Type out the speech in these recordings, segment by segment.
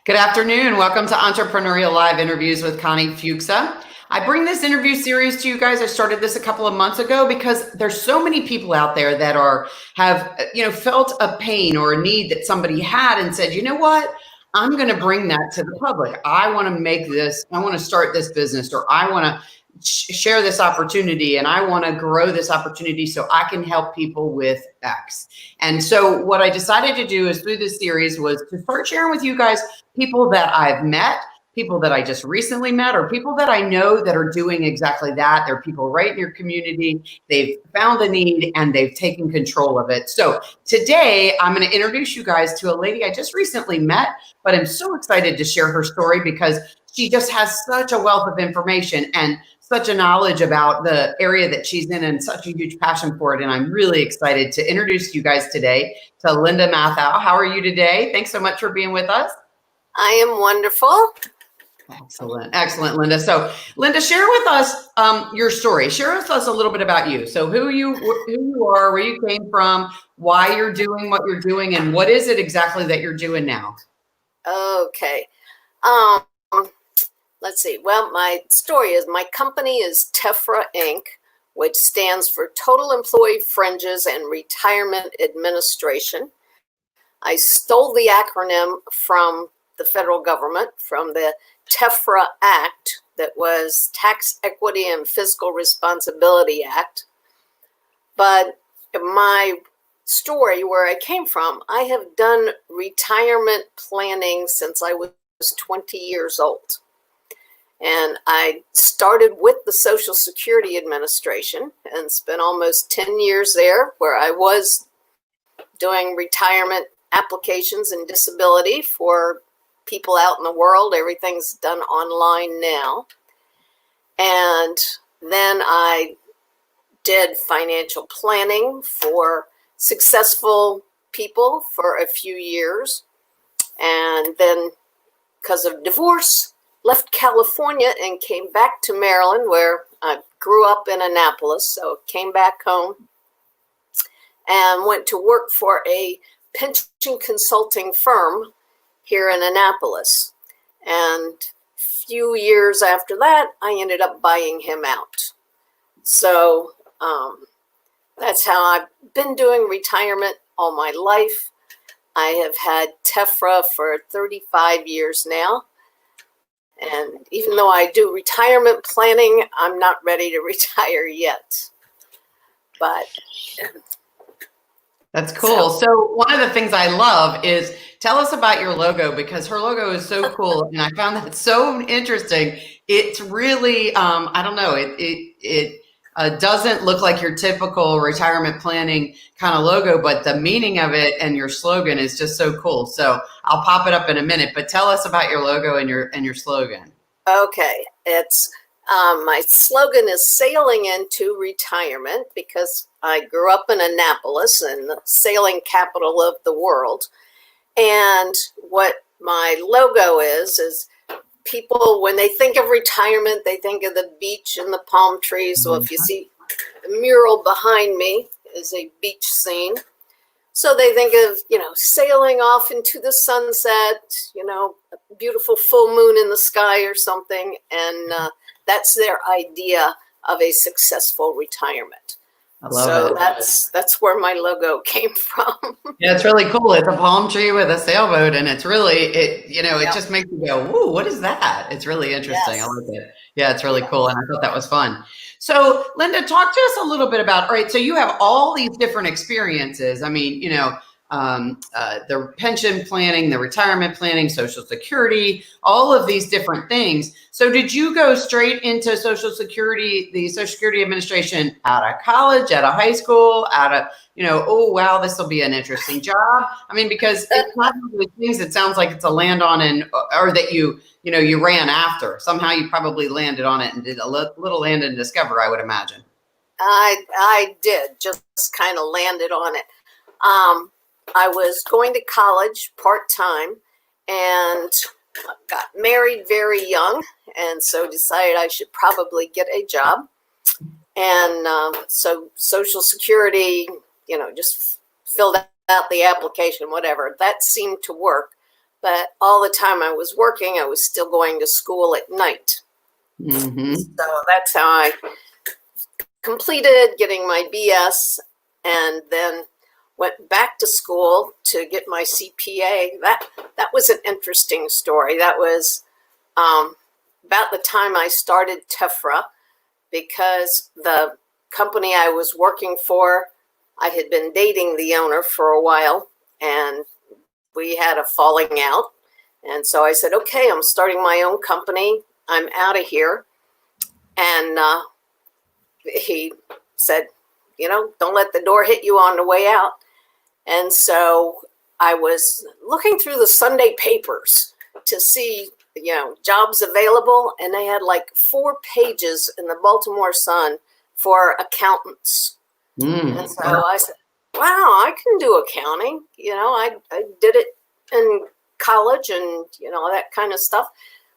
Good afternoon. Welcome to Entrepreneurial Live Interviews with Connie Fuksa. I bring this interview series to you guys. I started this a couple of months ago because there's so many people out there that have felt a pain or a need that somebody had and said, you know what? I'm going to bring that to the public. I want to start this business, or I want to share this opportunity, and I want to grow this opportunity so I can help people with X. And so what I decided to do is through this series was to start sharing with you guys people that I've met, people that I just recently met, or people that I know that are doing exactly that. They're people right in your community. They've found a need and they've taken control of it. So today I'm going to introduce you guys to a lady I just recently met, but I'm so excited to share her story because she just has such a wealth of information and such a knowledge about the area that she's in and such a huge passion for it. And I'm really excited to introduce you guys today to Linda Mathieu. How are you today? Thanks so much for being with us. I am wonderful. Excellent, Linda. So Linda, share with us your story. Share with us a little bit about you. So who you are, where you came from, why you're doing what you're doing, and what is it exactly that you're doing now? Okay. Let's see. Well, my story is my company is TEFRA Inc., which stands for Total Employee Fringes and Retirement Administration. I stole the acronym from the federal government, from the TEFRA Act, that was Tax Equity and Fiscal Responsibility Act. But my story, where I came from, I have done retirement planning since I was 20 years old. And I started with the Social Security Administration and spent almost 10 years there, where I was doing retirement applications and disability for people out in the world. Everything's done online now. And then I did financial planning for successful people for a few years. And then, because of divorce, left California and came back to Maryland, where I grew up in Annapolis. So came back home and went to work for a pension consulting firm here in Annapolis. And a few years after that, I ended up buying him out. So that's how I've been doing retirement all my life. I have had TEFRA for 35 years now. And even though I do retirement planning, I'm not ready to retire yet. But that's cool. So one of the things I love is tell us about your logo, because her logo is so cool. And I found that so interesting. It's really, I don't know, it doesn't look like your typical retirement planning kind of logo, but the meaning of it and your slogan is just so cool. So I'll pop it up in a minute, but tell us about your logo and your slogan. Okay, it's my slogan is sailing into retirement, because I grew up in Annapolis, and the sailing capital of the world. And what my logo is people, when they think of retirement, they think of the beach and the palm trees. So if you see the mural behind me is a beach scene. So they think of, sailing off into the sunset, a beautiful full moon in the sky or something. And that's their idea of a successful retirement. I love it. That's where my logo came from. Yeah, it's really cool. It's a palm tree with a sailboat, and it's really, it just makes you go, "Ooh, what is that?" It's really interesting. Yes. I like it. Yeah, it's really cool, and I thought that was fun. So, Linda, talk to us a little bit about, all right, so you have all these different experiences. I mean, the pension planning, the retirement planning, Social Security, all of these different things. So did you go straight into Social Security, the Social Security Administration out of college, out of high school, out of, oh, wow, this will be an interesting job? I mean, because it's not one of those things that sounds like it's a land on or that you ran after. Somehow you probably landed on it and did a little land and discover, I would imagine. I did just kind of landed on it. I was going to college part-time and got married very young, and so decided I should probably get a job. And so Social Security, just filled out the application, whatever. That seemed to work. but all the time I was working, I was still going to school at night. Mm-hmm. So that's how I completed getting my BS, and then went back to school to get my CPA. That was an interesting story. That was about the time I started TEFRA, because the company I was working for, I had been dating the owner for a while, and we had a falling out. And so I said, okay, I'm starting my own company. I'm out of here. And he said, don't let the door hit you on the way out. And so I was looking through the Sunday papers to see, jobs available. And they had like 4 pages in the Baltimore Sun for accountants. And so I said, wow, I can do accounting. I did it in college and, that kind of stuff.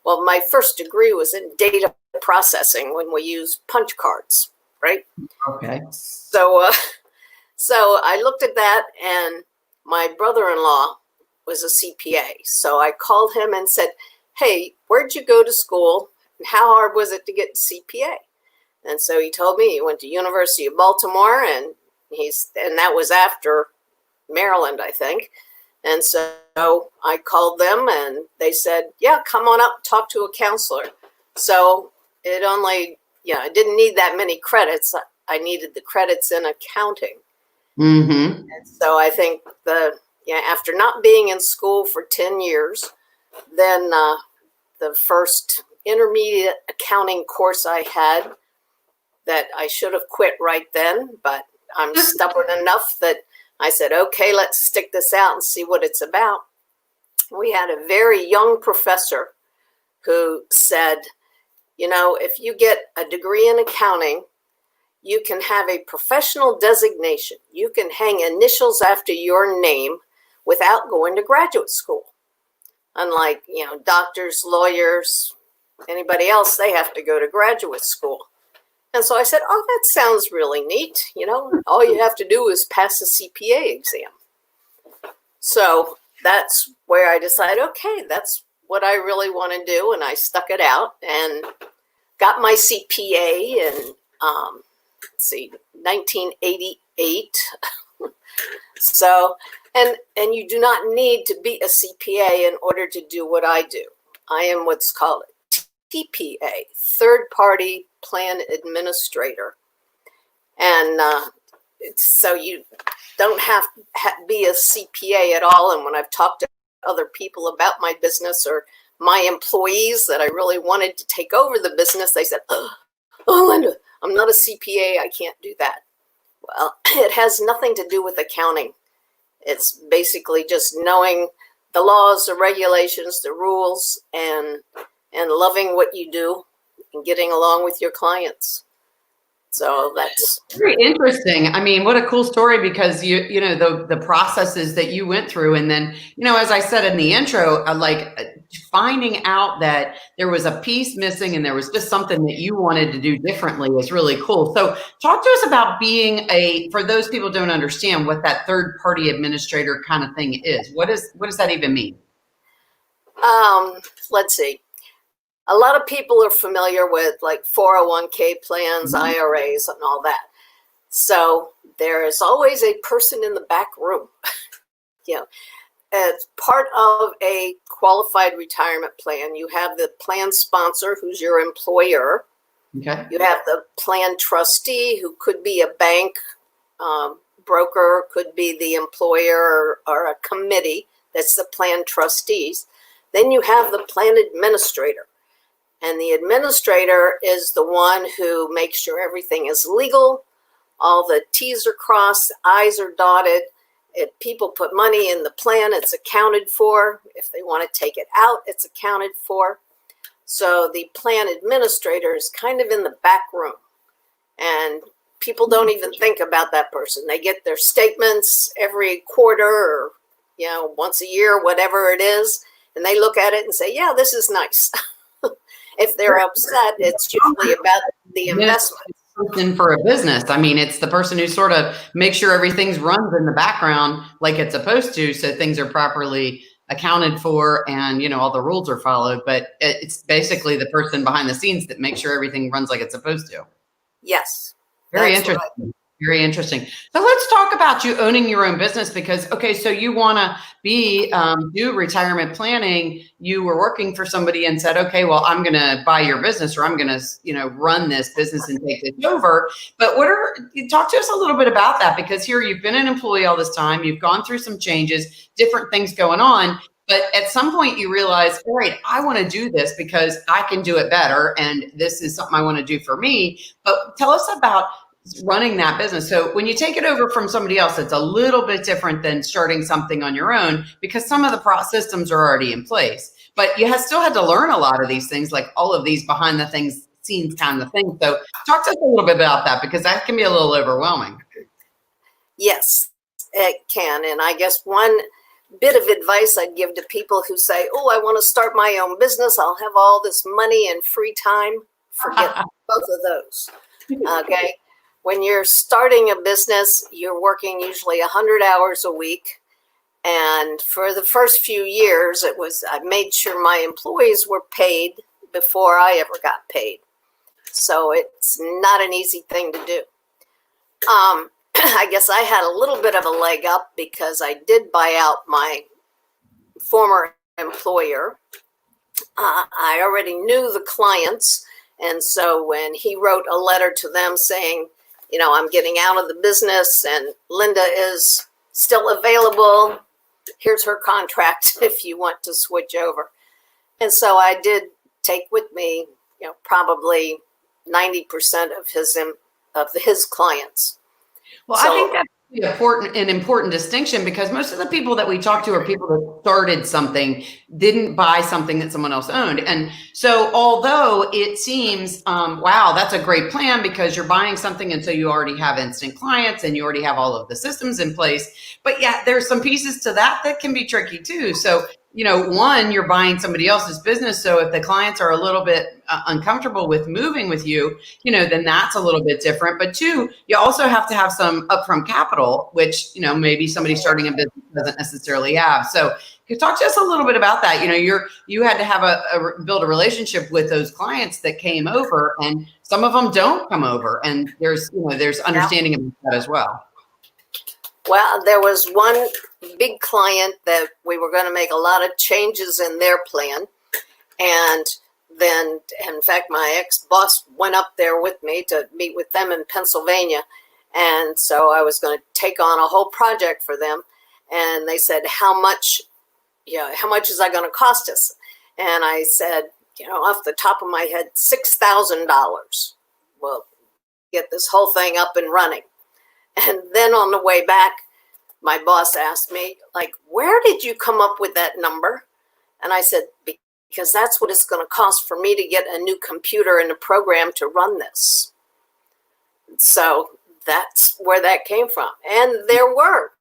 Well, my first degree was in data processing when we used punch cards, right? Okay. So I looked at that, and my brother-in-law was a CPA. So I called him and said, hey, where'd you go to school? And how hard was it to get to CPA? And so he told me he went to University of Baltimore, and that was after Maryland, I think. And so I called them, and they said, yeah, come on up, talk to a counselor. So it only, I didn't need that many credits. I needed the credits in accounting. Mm-hmm. And so I think after not being in school for 10 years, then the first intermediate accounting course I had that I should have quit right then, but I'm stubborn enough that I said, okay, let's stick this out and see what it's about. We had a very young professor who said, if you get a degree in accounting, you can have a professional designation. You can hang initials after your name without going to graduate school. Unlike, doctors, lawyers, anybody else, they have to go to graduate school. And so I said, oh, that sounds really neat. All you have to do is pass a CPA exam. So that's where I decided, okay, that's what I really want to do. And I stuck it out and got my CPA in, 1988. So, and you do not need to be a CPA in order to do what I do. I am what's called TPA, third party plan administrator. And so you don't have to be a CPA at all. And when I've talked to other people about my business or my employees that I really wanted to take over the business, they said, oh, Linda, I'm not a CPA. I can't do that. Well, it has nothing to do with accounting. It's basically just knowing the laws, the regulations, the rules, and loving what you do and getting along with your clients. So that's very interesting. I mean, what a cool story, because the processes that you went through, and then, as I said in the intro, finding out that there was a piece missing and there was just something that you wanted to do differently is really cool. So talk to us about being for those people who don't understand what that third party administrator kind of thing is. What does that even mean? Let's see. A lot of people are familiar with like 401k plans, Mm-hmm. IRAs, and all that. So there is always a person in the back room. As part of a qualified retirement plan, you have the plan sponsor, who's your employer. Okay. You have the plan trustee, who could be a bank, broker, could be the employer, or a committee. That's the plan trustees. Then you have the plan administrator. And the administrator is the one who makes sure everything is legal, all the T's are crossed, I's are dotted. If people put money in the plan, it's accounted for. If they want to take it out, it's accounted for. So the plan administrator is kind of in the back room. And people don't even think about that person. They get their statements every quarter or, once a year, whatever it is. And they look at it and say, yeah, this is nice. If they're upset, it's usually about the investment. For a business. I mean, it's the person who sort of makes sure everything's runs in the background like it's supposed to, so things are properly accounted for and, all the rules are followed, but it's basically the person behind the scenes that makes sure everything runs like it's supposed to. Yes. Very interesting. Right. Very interesting. So let's talk about you owning your own business because, okay, so you want to do retirement planning. You were working for somebody and said, okay, well, I'm going to buy your business or I'm going to, run this business and take it over. But talk to us a little bit about that because here you've been an employee all this time. You've gone through some changes, different things going on. But at some point you realize, all right, I want to do this because I can do it better. And this is something I want to do for me. But tell us about running that business. So when you take it over from somebody else, it's a little bit different than starting something on your own because some of the systems are already in place. But you still had to learn a lot of these things, like all of these behind the scenes kind of things. So talk to us a little bit about that because that can be a little overwhelming. Yes, it can. And I guess one bit of advice I'd give to people who say, oh, I want to start my own business. I'll have all this money and free time. Forget both of those. Okay. When you're starting a business, you're working usually 100 hours a week. And for the first few years, I made sure my employees were paid before I ever got paid. So it's not an easy thing to do. I guess I had a little bit of a leg up because I did buy out my former employer. I already knew the clients. And so when he wrote a letter to them saying, I'm getting out of the business and Linda is still available. Here's her contract if you want to switch over. And so I did take with me, probably 90% of his clients. Well, so, I think that's an important distinction because most of the people that we talk to are people that started something, didn't buy something that someone else owned. And so although it seems, wow, that's a great plan because you're buying something and so you already have instant clients and you already have all of the systems in place. But yeah, there's some pieces to that can be tricky too. So one, you're buying somebody else's business. So if the clients are a little bit uncomfortable with moving with you, then that's a little bit different. But two, you also have to have some upfront capital, which, maybe somebody starting a business doesn't necessarily have. So you talk to us a little bit about that. You had to have build a relationship with those clients that came over and some of them don't come over. And there's understanding about that as well. Well, there was one big client that we were going to make a lot of changes in their plan. And then, in fact, my ex-boss went up there with me to meet with them in Pennsylvania. And so I was going to take on a whole project for them. And they said, how much is that going to cost us? And I said, off the top of my head, $6,000. Well, get this whole thing up and running. And then on the way back, my boss asked me, where did you come up with that number? And I said, because that's what it's going to cost for me to get a new computer and a program to run this. So that's where that came from. And there were,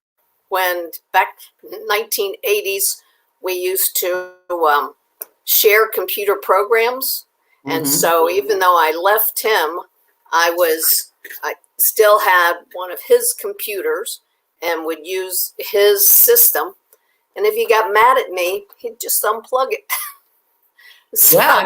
when back in the 1980s, we used to share computer programs. Mm-hmm. And so even though I left him, I still had one of his computers and would use his system. And if he got mad at me, he'd just unplug it. So I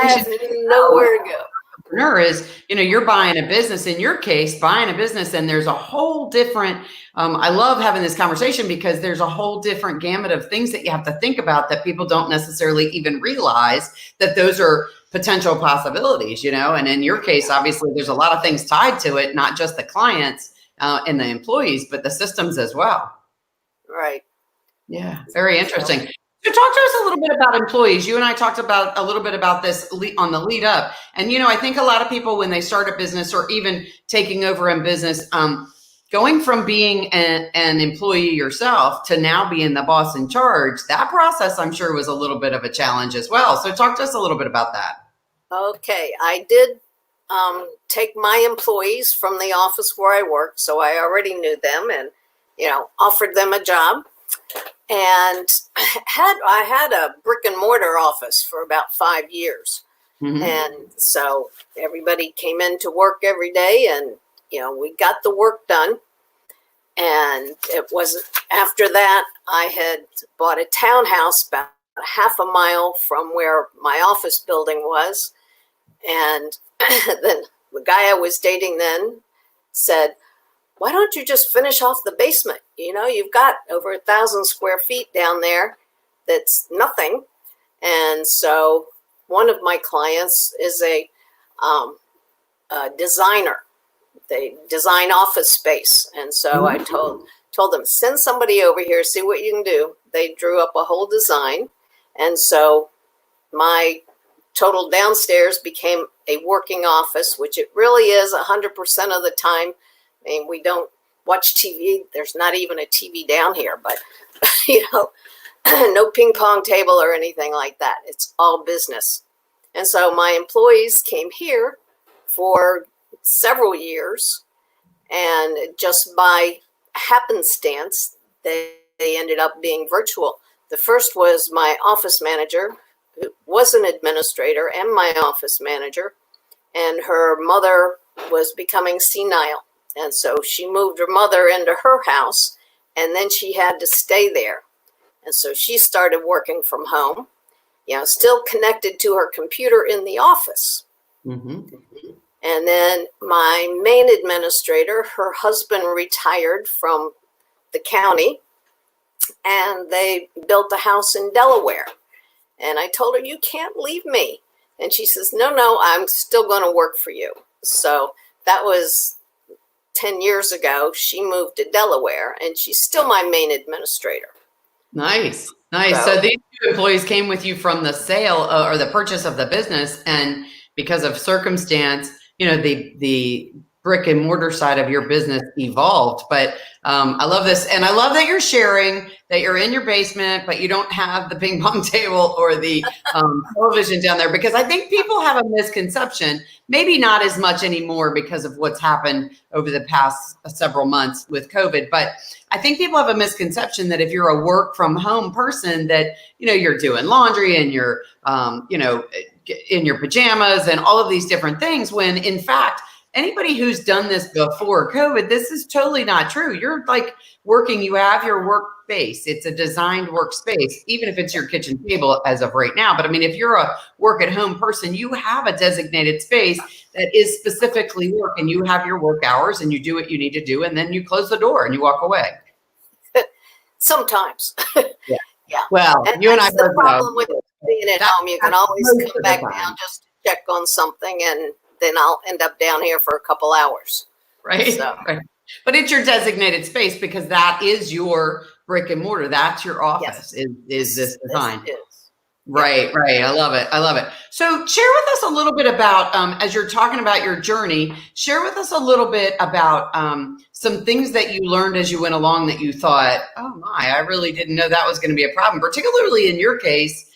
have nowhere to go. Entrepreneur is, you're buying a business. In your case, buying a business, and there's a whole different. I love having this conversation because there's a whole different gamut of things that you have to think about that people don't necessarily even realize that those are potential possibilities. And in your case, obviously, there's a lot of things tied to it, not just the clients and the employees, but the systems as well. Right. Yeah. Very interesting. So talk to us a little bit about employees. You and I talked about a little bit about this on the lead up. And, I think a lot of people, when they start a business or even taking over in business, going from being an employee yourself to now being the boss in charge, that process, I'm sure, was a little bit of a challenge as well. So talk to us a little bit about that. Okay. I did take my employees from the office where I worked. So I already knew them and, offered them a job. And I had a brick and mortar office for about 5 years. Mm-hmm. And so everybody came in to work every day and, we got the work done. And it was after that, I had bought a townhouse about a half a mile from where my office building was. And then the guy I was dating then said, why don't you just finish off the basement? You know, you've got over 1,000 square feet down there. That's nothing. And so one of my clients is a designer. They design office space. And so I told them, send somebody over here, see what you can do. They drew up a whole design. And so my total downstairs became a working office, which it really is 100% of the time. I mean, we don't watch TV. There's not even a TV down here, but, you know, no ping pong table or anything like that. It's all business. And so my employees came here for several years, and just by happenstance, they ended up being virtual. The first was my office manager, who was an administrator and my office manager, and her mother was becoming senile. And so she moved her mother into her house, and then she had to stay there. And so she started working from home, you know, still connected to her computer in the office. And then my main administrator, her husband retired from the county, and they built a house in Delaware. And I told her, you can't leave me. And she says, no, I'm still going to work for you. So that was 10 years ago. She moved to Delaware, and she's still my main administrator. Nice. So these two employees came with you from the sale or the purchase of the business, and because of circumstance, you know, the brick and mortar side of your business evolved. But I love this. And I love that you're sharing that you're in your basement, but you don't have the ping pong table or the television down there, because I think people have a misconception, maybe not as much anymore because of what's happened over the past several months with COVID. But I think people have a misconception that if you're a work from home person, that, you know, you're doing laundry and you're, you know, in your pajamas and all of these different things, when in fact, anybody who's done this before COVID, this is totally not true. You're like working, you have your workspace. It's a designed workspace, even if it's your kitchen table as of right now. But I mean, if you're a work at home person, you have a designated space that is specifically work, and you have your work hours and you do what you need to do. And then you close the door and you walk away. Sometimes. Yeah. Well, and you and I that's the both problem know. with being at home. You can always come back down just to check on something, and then I'll end up down here for a couple hours. Right. So. Right. But it's your designated space, because that is your brick and mortar. That's your office. Yes. Is this design? Yes, it is. Right. I love it. So share with us a little bit about, as you're talking about your journey, share with us a little bit about some things that you learned as you went along that you thought, oh my, I really didn't know that was going to be a problem, particularly in your case,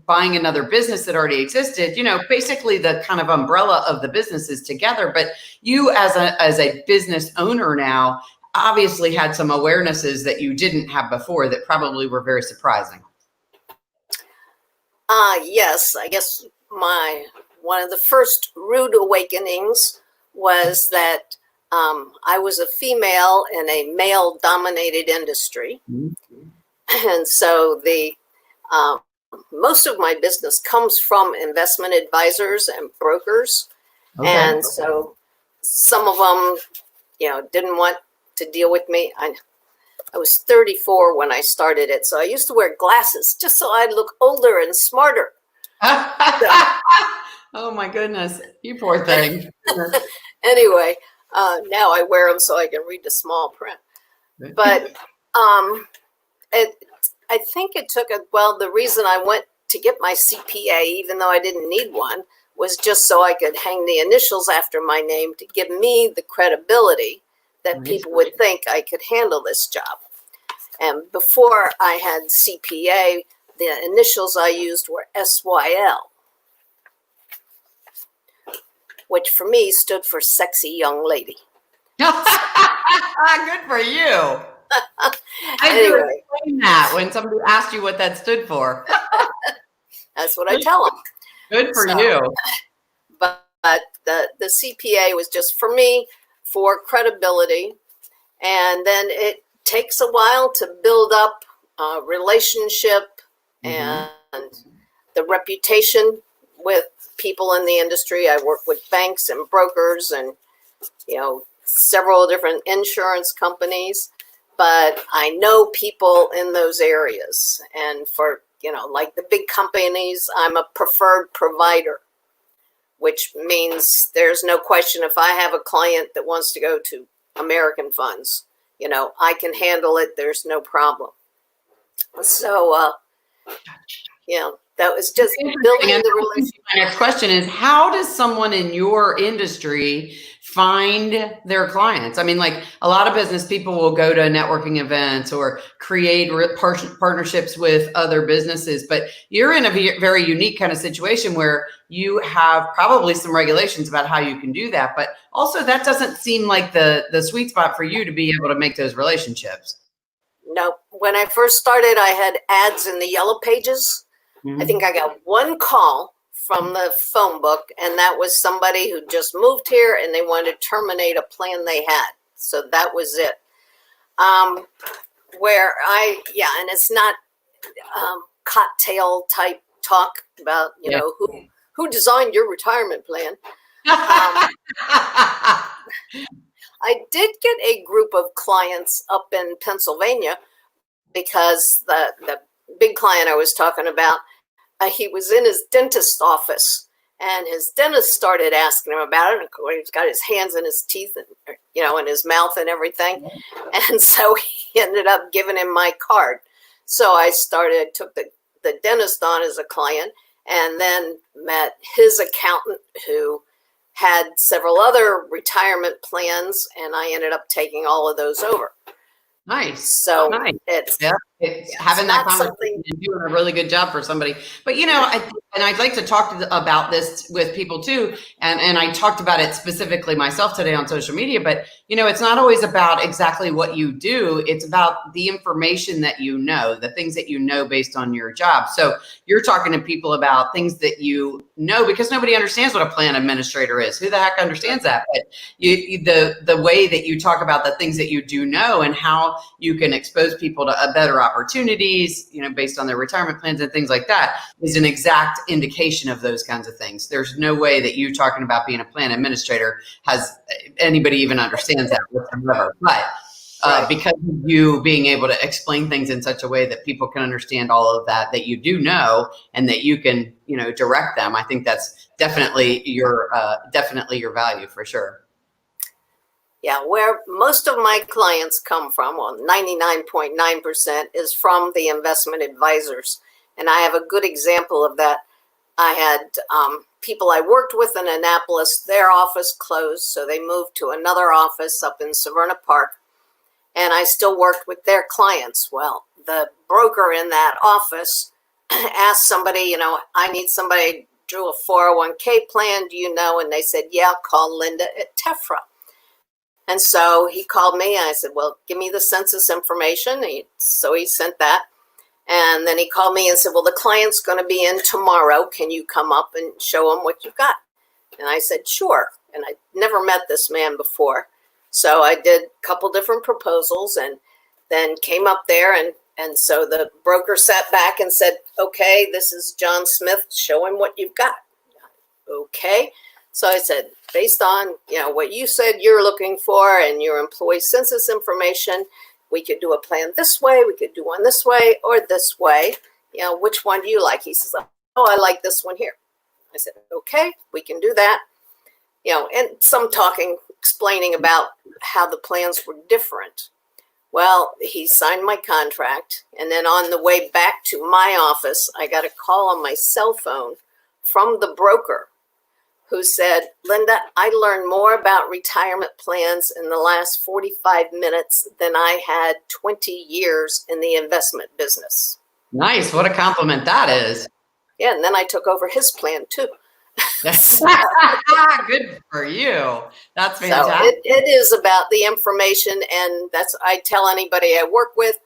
buying another business that already existed. You know, basically the kind of umbrella of the businesses together, but you as a business owner now obviously had some awarenesses that you didn't have before that probably were very surprising. Yes, I guess one of the first rude awakenings was that I was a female in a male-dominated industry. And so most of my business comes from investment advisors and brokers. Okay. And so some of them, you know, didn't want to deal with me. I was 34 when I started it, so I used to wear glasses just so I'd look older and smarter. Oh my goodness, you poor thing. Anyway, now I wear them so I can read the small print. But I think it took the reason I went to get my CPA, even though I didn't need one, was just so I could hang the initials after my name to give me the credibility that people would think I could handle this job. And before I had CPA, the initials I used were SYL, which for me stood for sexy young lady. Good for you. Anyway. I explain that when somebody asked you what that stood for. That's what I tell them. Good for you. But the CPA was just for me, for credibility. And then it takes a while to build up a relationship and the reputation with people in the industry. I work with banks and brokers and, several different insurance companies, but I know people in those areas. And for, like the big companies, I'm a preferred provider, which means there's no question if I have a client that wants to go to American funds, I can handle it. There's no problem. So, that was just building the relationship. My next question is, how does someone in your industry find their clients? I mean, like a lot of business people will go to networking events or create partnerships with other businesses, but you're in a very unique kind of situation where you have probably some regulations about how you can do that, but also that doesn't seem like the sweet spot for you to be able to make those relationships. No, when I first started, I had ads in the yellow pages. I think I got one call from the phone book, and that was somebody who just moved here and they wanted to terminate a plan they had. So that was it. And it's not cocktail type talk about, who designed your retirement plan. I did get a group of clients up in Pennsylvania because the big client I was talking about, he was in his dentist's office and his dentist started asking him about it. And he's got his hands in his teeth and, in his mouth and everything. And so he ended up giving him my card. So I took the dentist on as a client and then met his accountant who had several other retirement plans, and I ended up taking all of those over. Nice. So nice. It's having that conversation and doing a really good job for somebody. But I'd like to talk about this with people too. And I talked about it specifically myself today on social media, but it's not always about exactly what you do. It's about the information that the things that based on your job. So you're talking to people about things that because nobody understands what a plan administrator is. Who the heck understands that? But the way that you talk about the things that you do know and how you can expose people to better opportunities, based on their retirement plans and things like that is an exact indication of those kinds of things. There's no way that you talking about being a plan administrator has anybody even understands that whatsoever. But because of you being able to explain things in such a way that people can understand all of that you do know and that you can, direct them, I think that's definitely your value for sure. Yeah, where most of my clients come from, 99.9% is from the investment advisors. And I have a good example of that. I had people I worked with in Annapolis, their office closed, so they moved to another office up in Severna Park. And I still worked with their clients. Well, the broker in that office asked somebody, I need somebody to do a 401k plan, do you know? And they said, yeah, call Linda at TEFRA. And so he called me and I said, well, give me the census information. So he sent that. And then he called me and said, well, the client's going to be in tomorrow. Can you come up and show him what you've got? And I said, sure. And I never met this man before. So I did a couple different proposals and then came up there. And so the broker sat back and said, okay, this is John Smith. Show him what you've got. Okay. So I said, based on, what you said you're looking for and your employee census information, we could do a plan this way, we could do one this way or this way. Which one do you like? He says, oh, I like this one here. I said, okay, we can do that. And some explaining about how the plans were different. Well, he signed my contract. And then on the way back to my office, I got a call on my cell phone from the broker who said, Linda, I learned more about retirement plans in the last 45 minutes than I had 20 years in the investment business. Nice. What a compliment that is. Yeah. And then I took over his plan too. Good for you. That's fantastic. So it is about the information. And I tell anybody I work with,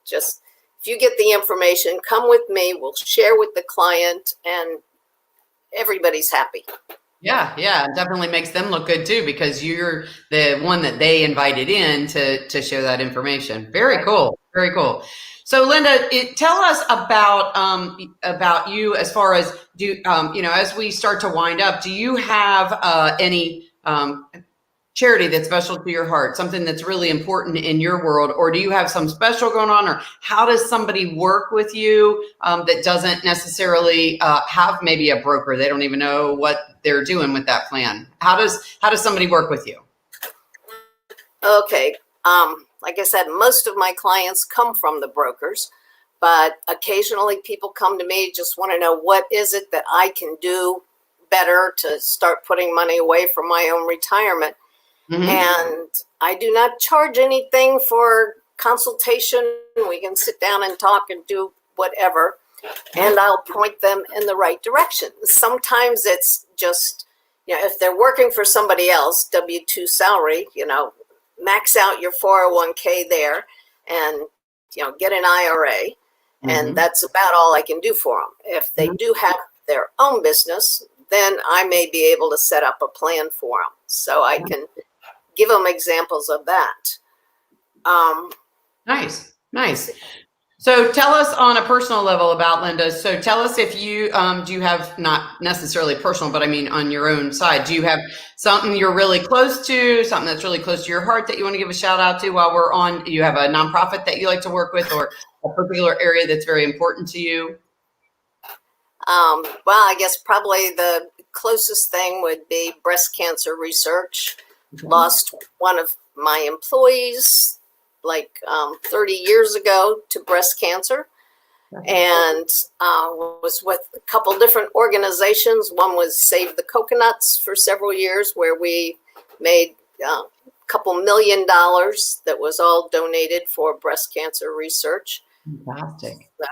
just if you get the information, come with me, we'll share with the client and everybody's happy. Yeah, yeah, it definitely makes them look good too because you're the one that they invited in to share that information. Very cool, very cool. So, Linda, tell us about you as far as as we start to wind up. Do you have any charity that's special to your heart, something that's really important in your world, or do you have some special going on, or how does somebody work with you that doesn't necessarily have maybe a broker? They don't even know what they're doing with that plan. How does somebody work with you? Okay. Like I said, most of my clients come from the brokers, but occasionally people come to me, just want to know what is it that I can do better to start putting money away for my own retirement. Mm-hmm. And I do not charge anything for consultation. We can sit down and talk and do whatever, and I'll point them in the right direction. Sometimes it's just, if they're working for somebody else, W-2 salary, max out your 401k there and, get an IRA. Mm-hmm. And that's about all I can do for them. If they do have their own business, then I may be able to set up a plan for them. So I can give them examples of that. Nice. So tell us on a personal level about Linda. So tell us if you do you have, not necessarily personal, but I mean on your own side, do you have something you're really close to, something that's really close to your heart that you want to give a shout out to while we're on? Do you have a nonprofit that you like to work with, or a particular area that's very important to you? Well, I guess probably the closest thing would be breast cancer research. Okay. Lost one of my employees 30 years ago to breast cancer, and was with a couple different organizations. One was Save the Coconuts for several years, where we made a couple $1 million that was all donated for breast cancer research. Fantastic. So,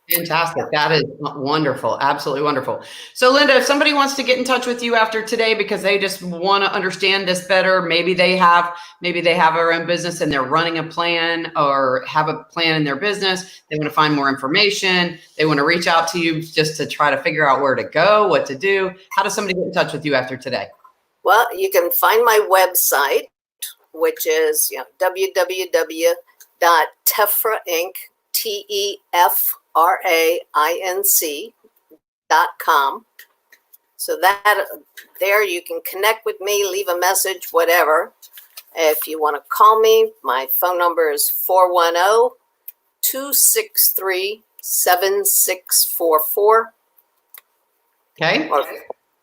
fantastic. That is wonderful. Absolutely wonderful. So, Linda, if somebody wants to get in touch with you after today because they just want to understand this better, maybe they have their own business and they're running a plan, or have a plan in their business, they want to find more information, they want to reach out to you just to try to figure out where to go, what to do. How does somebody get in touch with you after today? Well, you can find my website, which is www.TEFRA Inc. TEFRAINC.com. So that there you can connect with me, leave a message, whatever. If you want to call me, my phone number is 410-263-7644. Okay. Or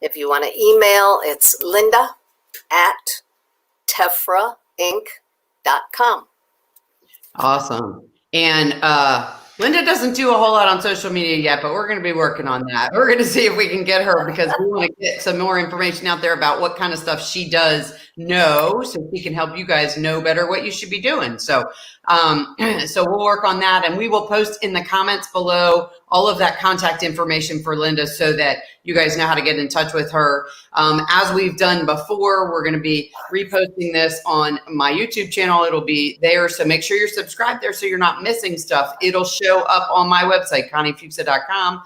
if you want to email, it's linda@tefrainc.com. Awesome. And Linda doesn't do a whole lot on social media yet, but we're going to be working on that. We're going to see if we can get her, because we want to get some more information out there about what kind of stuff she does know, so she can help you guys know better what you should be doing. So, so we'll work on that, and we will post in the comments below all of that contact information for Linda so that you guys know how to get in touch with her. As we've done before, we're going to be reposting this on my YouTube channel. It'll be there, so make sure you're subscribed there so you're not missing stuff. It'll show up on my website, ConnieFuksa.com.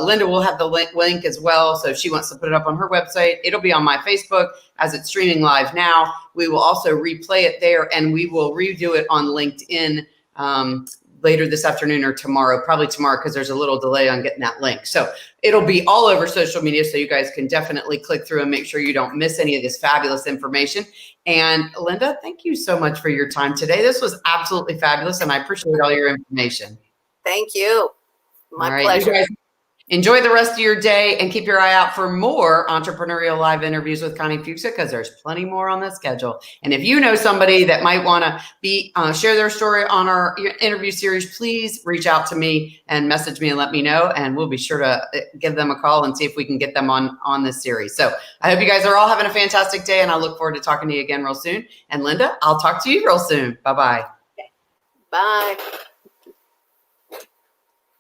Linda will have the link as well, so if she wants to put it up on her website. It'll be on my Facebook as it's streaming live now. We will also replay it there, and we will redo it on LinkedIn later this afternoon or tomorrow, probably tomorrow, because there's a little delay on getting that link. So it'll be all over social media, so you guys can definitely click through and make sure you don't miss any of this fabulous information. And Linda, thank you so much for your time today. This was absolutely fabulous, and I appreciate all your information. Thank you. My pleasure. You guys enjoy the rest of your day, and keep your eye out for more Entrepreneurial Live interviews with Connie Fuksa, because there's plenty more on the schedule. And if you know somebody that might want to be share their story on our interview series, please reach out to me and message me and let me know, and we'll be sure to give them a call and see if we can get them on this series. So I hope you guys are all having a fantastic day, and I look forward to talking to you again real soon. And Linda, I'll talk to you real soon. Bye-bye. Okay. Bye.